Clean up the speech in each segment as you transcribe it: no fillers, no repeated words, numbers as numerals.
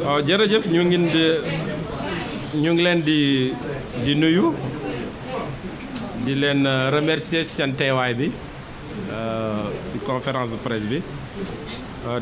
waaw jërëjëf ñu ngi leen di nuyu di leen remercier ci seen teewaay bi ci conférence de presse bi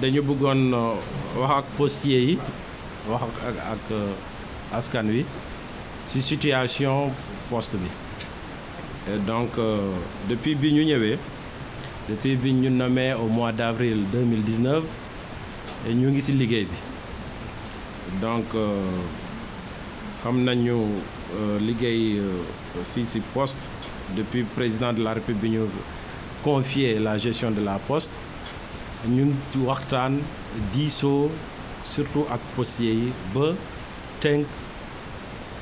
dañu bëggoon wax ak postiers yi wax ak askan wi ci situation poste bi et donc depuis bi ñu ñëwee depuis bi ñu nommé au mois d'avril 2019 et ñu ngi ci liggéey bi donc xam nañu liggéey fii ci poste depuis président de la République bi ñu confier la gestion de la poste ñu ngi ci waxtaan diisoo surtout ak postiers yi ba tënk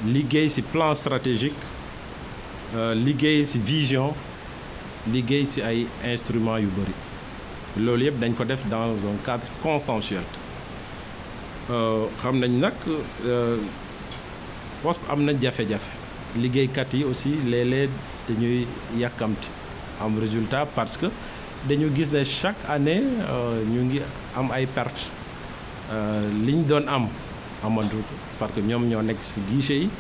liggéey ci plan stratégique liggéey ci vision liggéey ci ay instruments yu bari loolu yëpp dañ ko def dans un cadre consensuel xam nañ nag poste am na jafe-jafe liggéeykat yi aussi léeg-léeg dañuy yàkkamti am résultat parce que dañu gis ne chaque année ñu ngi am ay pertes li ñu doon amatu parce que ñoom ñoo nekk ci guichet yi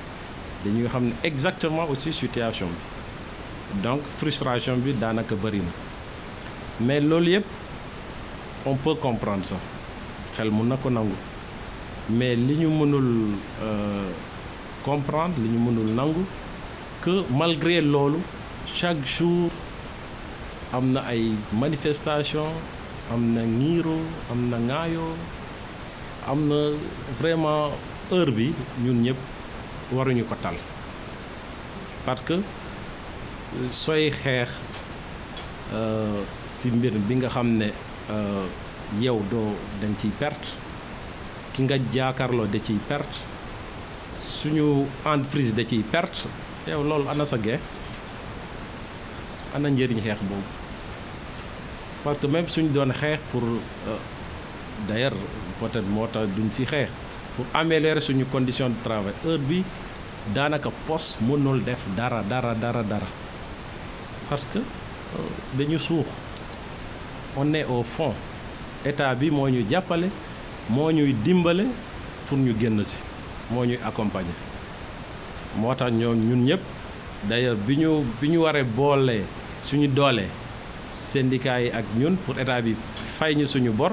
dañuy xam ne exactement aussi situation bi donc frustration bi daanaka bari na mais loolu yëpp on peut comprendre ça xel mun na ko nangu mais li ñu mënul comprendre li ñu mënul nangu que malgré loolu chaque jour am na ay manifestations am na ñiiro am na ŋaayoo am na vraiment heure bi ñun ñëpp waruñu ko tal parce que sooy xeex ci mbir bi nga xam ne yow doo dañ ciy perte ki nga jaakarloo da ciy perte suñu entreprise da ciy perte yow loolu ana sa gee ana njëriñ xeex boobu parce que même suñu doon xeex pour d'ailleurs peut-être moo tax duñ ci xeex pour améliorer suñu condition de travail heure bi daanaka poste mënul def dara parce que dañu suux on est au fond état bi moo ñu jàppale moo ñuy dimbale pour ñu génn ci moo ñuy accompagner moo tax ñun ñëpp d'ailleurs bi ñu waree boole suñu doolee syndicats yi ak ñun pour état bi fay ñu suñu bor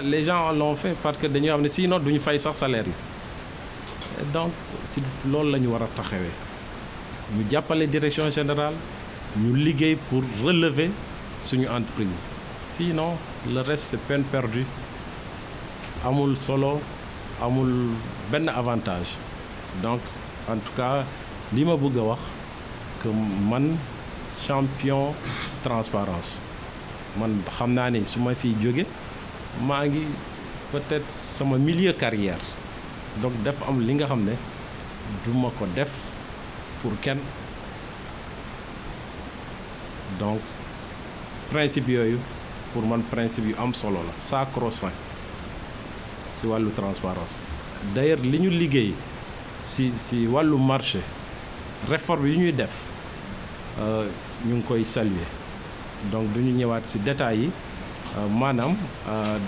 les gens l'ont fait parce que dañu xam ne sinon duñu fay sax salaire yi donc si loolu la ñu war a taxawee ñu jàppale direction générale ñu liggéey pour relever suñu entreprise sinon le reste c'est peine perdue amul solo amul benn avantage donc en tout cas li ma bëgg a wax que man champion transparence man xam naa ni su ma fiy jóge maa ngi peut-être sama milieu carrière donc dafa am li nga xam ne duma ko def pour kenn donc principe yooyu pour man principe yu am solo la sacro-saint ci wàllu transparence d'ailleurs li ñu liggéey ci wàllu marché réforme yi ñuy def ñu ngi koy saluer donc duñu ñëwaat ci détails yi maanaam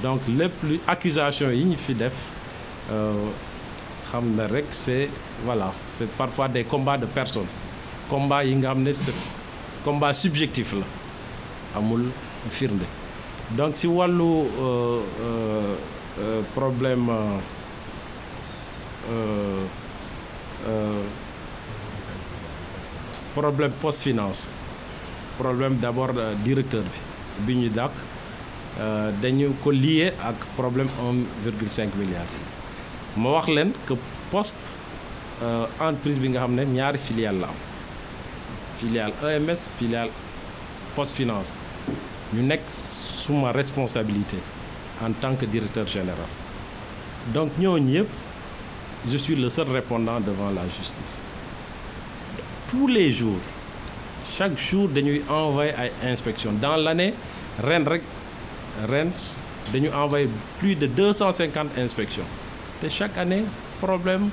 donc lépp lu accusation yi ñu fi def xam na rek c'est voilà c'est parfois des combats de personnes combat yi nga xam ne c'est combat subjectif la amul firnde donc ci wàllu problème problème post finance problème d'abord directeur bi ñu dàq dañu ko lié ak problème 1,5 milliard ma wax leen que poste entreprise bi nga xam ne ñaari filiale la am filiale EMS filiale post finance ñu nekk suma responsabilité en tant que directeur général donc ñooñu yëpp je suis le seul répondant devant la justice tous les jours chaque jour dañuy envoyer ay inspection dans l'année ren dañu envoyer plus de 250 inspections te chaque année problème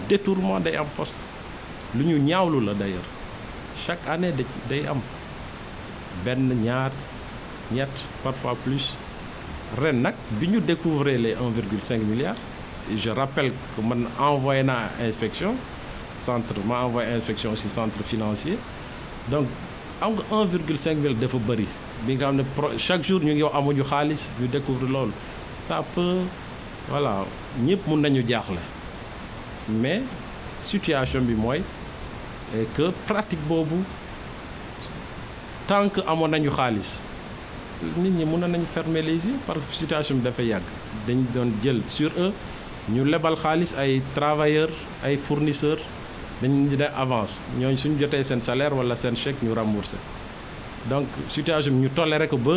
détournement day am poste lu ñu ñaawlu la d'ailleurs chaque année day am benn ñaar ñett parfois plus ren nag bi ñu découvrir les 1,5 milliard je rappelle que man envoyé naa inspection centre ma envoyé inspection aussi centre financier donc am nga 1,5 million dafa bëri bi nga xam ne chaque jour ñu ngi wax amuñu xaalis ñu découvre loolu ça peut voilà ñëpp mun nañu jaaxle mais situation bi mooy que pratique boobu tant que amoon nañu xaalis nit ñi mun nañu fermer les yeux parce que situation bi dafa yàgg dañ doon jël sur eux ñu lebal xaalis ay travailleurs ay fournisseurs dañu def avance ñooñu suñu jotee seen salaire wala seen chèque ñu remboursé donc situation bi ñu toléré ko ba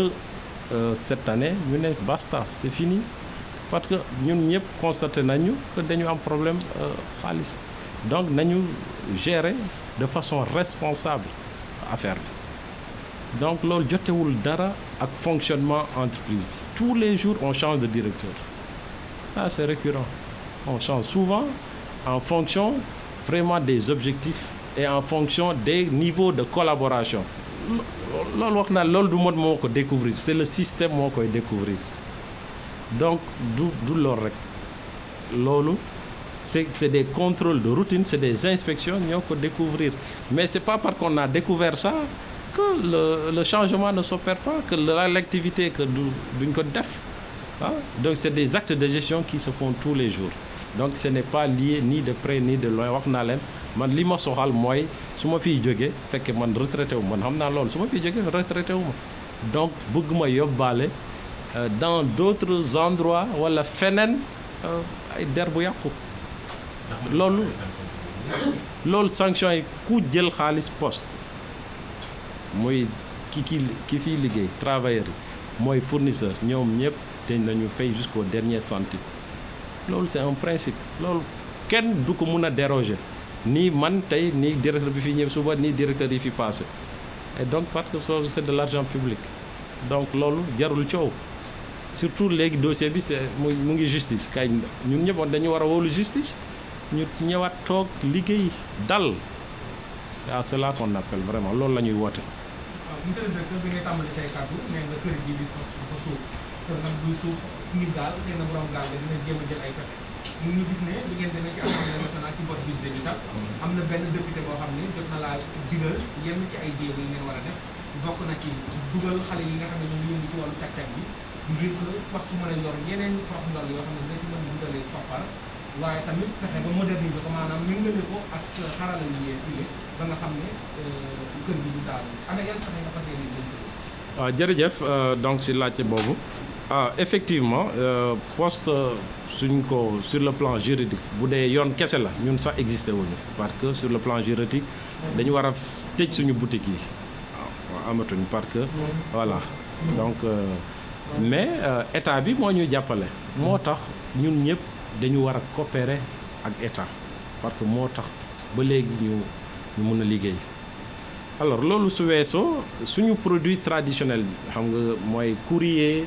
cette année ñu ne basta c'est fini parce que ñun ñëpp constaté nañu que dañu am problème xaalis donc nañu gérer de façon responsable affaire bi donc loolu jotewul dara ak fonctionnement entreprise bi tous les jours on change de directeur ça c'est récurrent on change souvent en fonction vraiment des objectifs et en fonction des niveaux de collaboration loolu wax naa loolu du mot moo ko découvrir c'est le système moo koy découvrir donc du loolu rek loolu c'est des contrôles de routine c'est des inspections ñoo ko découvrir mais c'est pas parce qu'on a découvert ça que le changement ne s'opère pas que l'activité que duñ ko def ah donc c'est des actes de gestion qui se font tous les jours donc ce n'est pas lié ni de près ni de loin wax naa leen man li ma soxal mooy su ma fiy jógee fekk man retraité wu man xam naa loolu su ma fiy jógee retraité wu ma donc bëgg ma yóbbaale dans d'autres endroits wala feneen ay der bu yàqu loolu sanction yi ku jël xaalis poste mooy ki fiy liggéey travailleurs yi mooy fournisseur ñoom ñëpp dañ nañu fay jusqu'au dernier centime loolu c'est un principe loolu kenn du ko mun a déroger nii man tey nii directeur bi fi ñëw suba nii directeur yi fi passé et donc parce que c'est de l'argent public donc loolu jarul coow surtout léegi dossier bi c'est mu ngi justice kay ñun ñëpp dañu war a wóolu justice ñu ñëwaat toog liggéey dal c'est à cela qu'on appelle vraiment loolu la ñuy woote. waaw monsieur le directeur bi ngay tàmbali say kàddu nee nga kër gi dafa suuf kër nag buy suuf nit daal xëy na borom gaal dina jéem a jël ay pexe ñu ngi gis ne bi ngeen demee ci assemblée nationale ci vote budget bi sax am na benn député boo xam ne jot na laa digal yenn ci ay jéego yi ngeen war a def bokk na ci dugal xale yi nga xam ne ñu ngi yëngu ci wàllu càq-càq bi ngir que poste mën a yor yeneen prox ndol yoo xam ne dina ci mën a dugalee koppar waaye tamit fexe ba moderniser ko maanaam méngale ko ak xarala yi yee ba nga xam ne kër gi du daal ana yan fexe nga fas yéene jël ci waaw jërëjëf donc si laajte boobu effectivement poste suñ ko sur le plan juridique bu dee yoon kese la ñun sax existé wuñu parce que sur le plan juridique dañu war a tëj suñu boutique yi waaw amatuñu parce que voilà donc mais état bi moo ñuy jàppale moo tax ñun ñëpp dañu war a coopérer ak état parce que moo tax ba léegi ñu mun a liggéey alors loolu su weesoo suñu produit traditionnel bi xam nga mooy courrier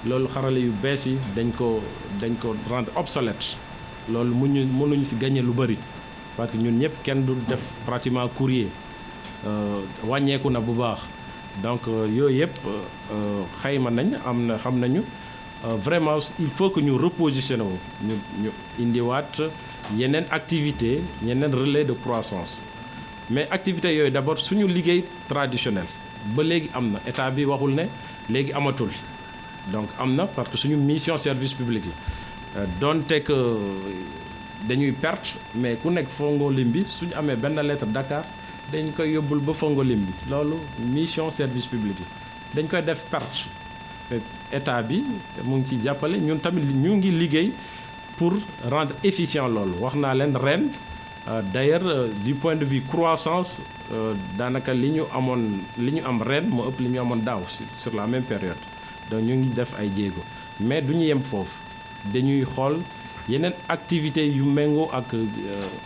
loolu xarale yu bees yi dañ ko rendre obsolète loolu mënuñu ci gagner lu bari parce que ñun ñëpp kenn du def pratiquement courrier wàññeeku na bu baax donc yooyu yëpp xayma nañ xam nañu vraiment il faut que ñu repositionner wu ñu indiwaat yeneen activité yeneen relais de croissance mais activités yooyu d'abord suñu liggéey traditionnel ba léegi am na état bi waxul ne léegi amatul donc am na parce que suñu mission service public la donte que dañuy perte mais ku nekk Fongolimbi suñu amee benn lettre Dakar dañ koy yóbbul ba Fongolimbi loolu mission service public la dañ koy def perte état bi mu ngi ci jàppale ñun tamit ñu ngi liggéey pour rendre efficient loolu wax naa leen ren d'ailleurs du point de vue croissance daanaka li ñu am ren moo ëpp li ñu amoon daaw sur la même période donc ñu ngi def ay jéego mais du ñu yem foofu dañuy xool yeneen activités yu méngoo ak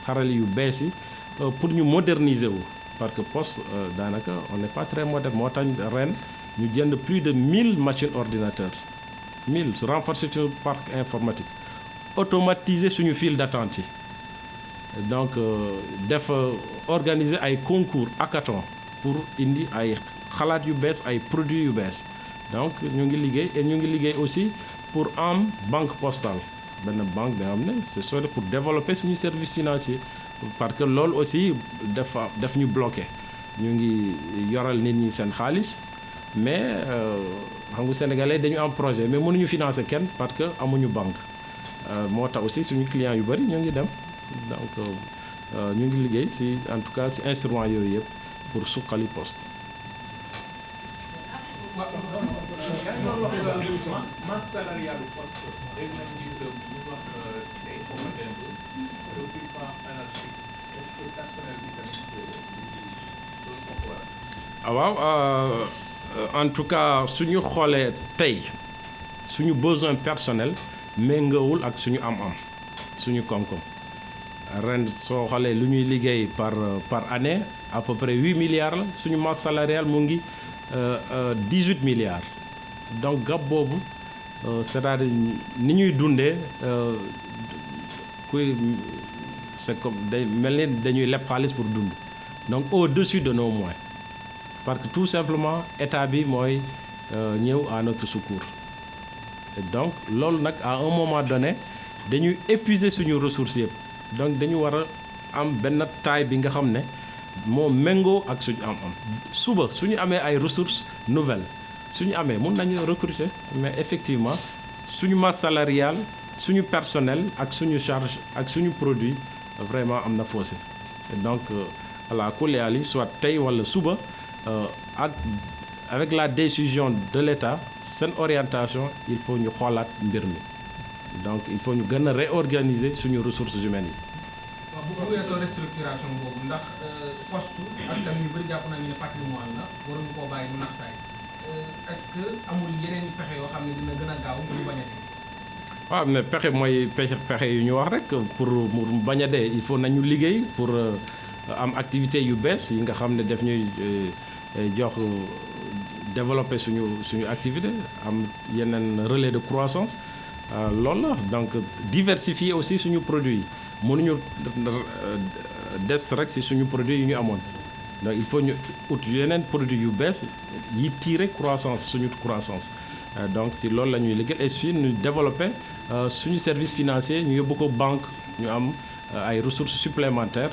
xarale yu bees yi pour ñu moderniser wu parce que poste daanaka on n'est pas très moderne moo tax ren ñu jënd plus de 1000 machines ordinateurs 1000 renforcer suñu parc informatique automatiser suñu file d'attente yi donc def organiser ay concours hackathon pour indi ay xalaat yu bees ay produits yu bees donc ñu ngi liggéey et ñu ngi liggéey aussi pour am banque postale benn banque bi nga xam ne c'est sûr pour développer suñu service financier parce que loolu aussi daf ñu bloqué ñu ngi yoral nit ñi seen xaalis mais xam nga sénégalais dañu am projet mais mënuñu financer kenn parce que amuñu banque moo tax aussi suñu clients yu bëri ñu ngi dem donc ñu ngi liggéey ci en tout cas ci instrument yooyu yëpp pour suqali poste. masse salariale poste dégg nañ njiit mu wax ay commandes recrutement anarchique est-ce que personnel bi tamit loolu moo ko waral. waaw en tout cas suñu xoolee tey suñu besoin personnel méngoowul ak suñu am-am suñu koom-koom ren soo xoolee lu ñuy liggéey par année à peu près 8 milliards la suñu masse salariale mu ngi 18 milliards donc gap boobu c'est-à-dire ni ñuy dundee kuy c'est comme day mel ni dañuy leb xaalis pour dund donc au-dessus de nos moyens parce que tout simplement état bi mooy ñëw à notre secours et donc loolu nag à un moment donné dañuy épuiser suñu ressources yëpp donc dañu war a am benn taille bi nga xam ne moo méngoo ak suñu am-am suba suñu amee ay ressources nouvelles suñu amee mun nañu recruter mais effectivement suñu masse salariale suñu personnel ak suñu charge ak suñu produit vraiment am na fossé et donc ala kulli haal soit tey wala suba ak avec la décision de l'État seen orientation il faut ñu xoolaat mbir mi donc il faut ñu gën a réorganiser suñu ressources humaines yi. waaw bu weesoo restructuration boobu ndax poste askan wi bëri jàpp nañu ne patrimoine la waruñu koo bàyyi mu nax saay est-ce que amul yeneen pexe yoo xam ne dina gën a gaaw mu bañ a dee. waaw mais pexe mooy pexe yu ñu wax rek pour mu bañ a dee il faut nañu liggéey pour am activité yu bees yi nga xam ne daf ñuy jox développer suñu activité am yeneen relais de croissance loolu la donc diversifier aussi suñu produit yi mënuñu des rek ci suñu produit yu ñu amoon donc il faut ñu ut yeneen produit yu bees yi tirer suñu croissance donc ci loolu la ñuy liggéey et puis ñu développer suñu service financier ñu yóbbu ko banque ñu am ay ressources supplémentaires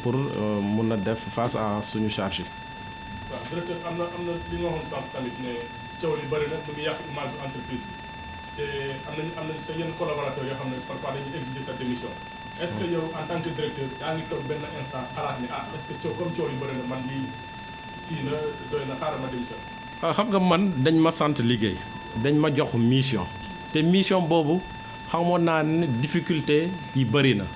pour mun a def face à suñu charge yi. waaw directeur am na li nga waxoon sànq tamit ne coow li bëri na mu ngi yàq image entreprise bi te am nañu sa yenn collaborateurs yoo xam ne parfois dañuy exiger sa démission est-ce que yow en tant que directeur yaa ngi toog benn instant xalaat ni est-ce que comme coow li bëri na man lii kii na doy na xaaral ma démission. xam nga man dañ ma sant liggéey dañ ma jox mission te mission boobu xamoon naa ne difficulté yi bëri na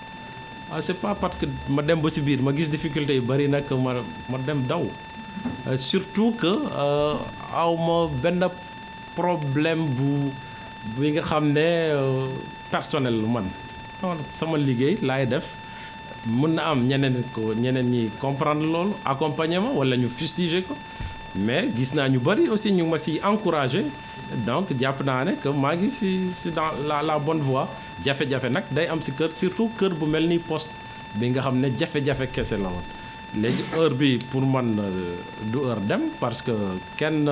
c'est pas parce que ma dem ba ci biir ma gis difficulté yi bëri na que ma dem daw surtout que aw ma benn problème bi nga xam ne personnel man sama liggéey laay def mën na am ñeneen ñi comprendre loolu accompagner ma walla ñu fustiger ko mais gis naa ñu bëri aussi ñu ma ci encourager donc jàpp naa ne que maa ngi ci dans la bonne voie jafe-jafe nag day am ci kër surtout kër bu mel ni poste bi nga xam ne jafe-jafe kese la woon léegi heure bi pour man du heure dem parce que kenn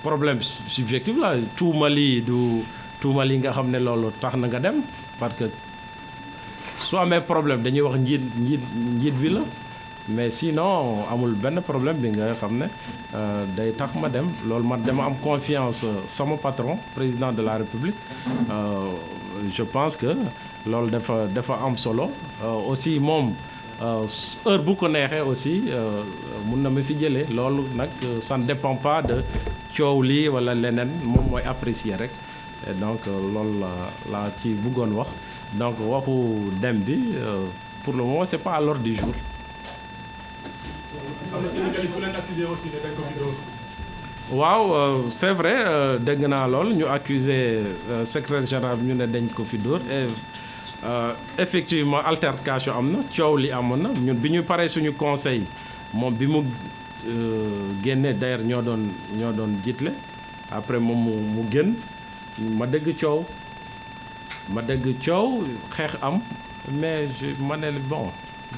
problème subjectif la tuuma lii nga xam ne loolu tax na nga dem parce que soo amee problème dañuy wax njiit bi la mais sinon amul benn problème bi nga xam ne day tax ma dem loolu man dama am confiance sama patron président de la République je pense que loolu dafa am solo aussi moom heure bu ko neexee aussi mun na ma fi jëlee loolu nag ça ne dépend pas de coow lii walla leneen moom mooy apprécier rek et donc loolu la ci bëggoon wax donc waxu dem bi pour le moment c'est pas à l'ordre du jour. waaw c'est vrai dégg naa lool ñu accusé secrétaire général bi ñu ne dañ ko fi dóor et effectivement altercation am na coow li amoon na ñun bi ñu paree suñu conseil moom bi mu génnee d'ailleurs ñoo doon jiitle après moom mu génn ma dégg coow xeex am mais ma ne bon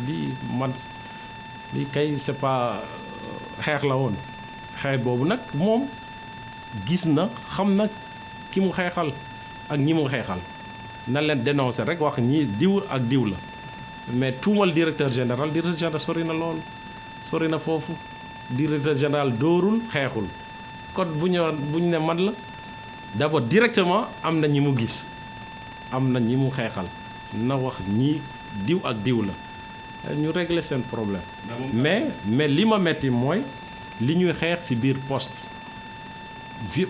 lii kay c'est pas xeex la woon xeex boobu nag moom gis na xam na ki mu xeexal ak ñi mu xeexal na leen dénoncer rek wax ñi diw ak diw la mais tuumal directeur général sori na loolu sori na foofu directeur général dóorul xeexul kon bu ñu ne man la d'abord directement am na ñi mu gis am na ñi mu xeexal na wax ñi diw ak diw la ñu régler seen problème mais li ma metti mooy li ñuy xeex ci biir poste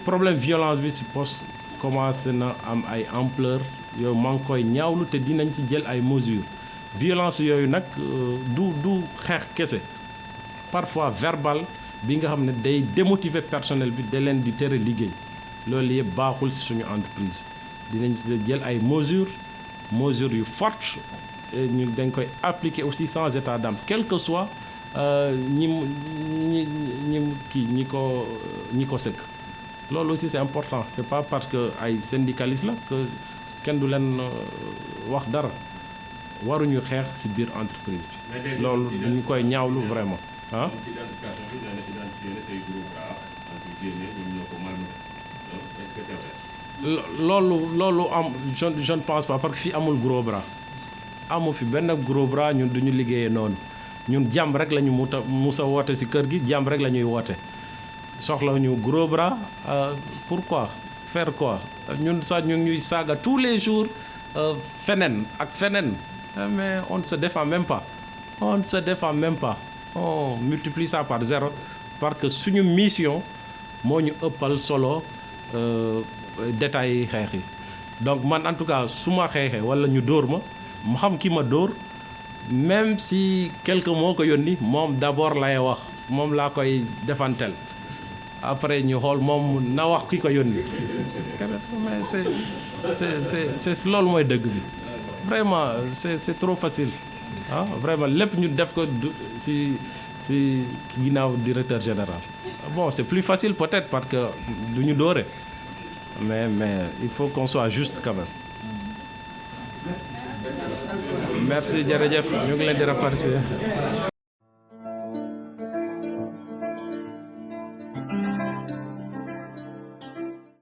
problème violence bi ci poste commencé na am ay ampleur yow maa ngi koy ñaawlu te dinañ ci jël ay mesures violence yooyu nag du xeex kese parfois verbal bi nga xam ne day démotiver personnel bi da leen di tere liggéey loolu yëpp baaxul ci suñu entreprise dinañ ci jël ay mesures yu fortes ñu dañ koy appliquer aussi sans état d'âme quel que soit ñi ko sëkk loolu aussi c'est important c'est pas parce que ay syndicalistes la que kenn du leen wax dara waruñu xeex ci biir entreprise bi loolu ñu koy ñaawlu vraiment ah. loolu am je ne pense pas parce que fii amul gros bras amu fi benn gros bras ñun duñu liggéeyee noonu ñun jàmm rek la ñu musa woote ci kër gi jàmm rek la ñuy woote soxla ñu gros bras pourquoi faire quoi ñun sax ñu ñuy saaga tous les jours feneen ak feneen mais on ne se défend même pas on multiplie ça par 0 parce que suñu mission moo ñu ëppal solo détails yi xeex yi donc man en tout cas su ma xeexee walla ñu dóor ma xam ki ma dóor même si quelqu'un moo ko yónni moom d'abord lay wax moom laa koy defanteel après ñu xool moom na wax ki ko yónni mais c'est loolu mooy dëgg bi vraiment c'est trop facile ah vraiment lépp ñu def ko ci ginnaaw directeur général bon c'est plus facile peut-être parce que du ñu dóore mais il faut qu'on soit juste quand même. Merci jërëjëf ñu ngi leen di remercier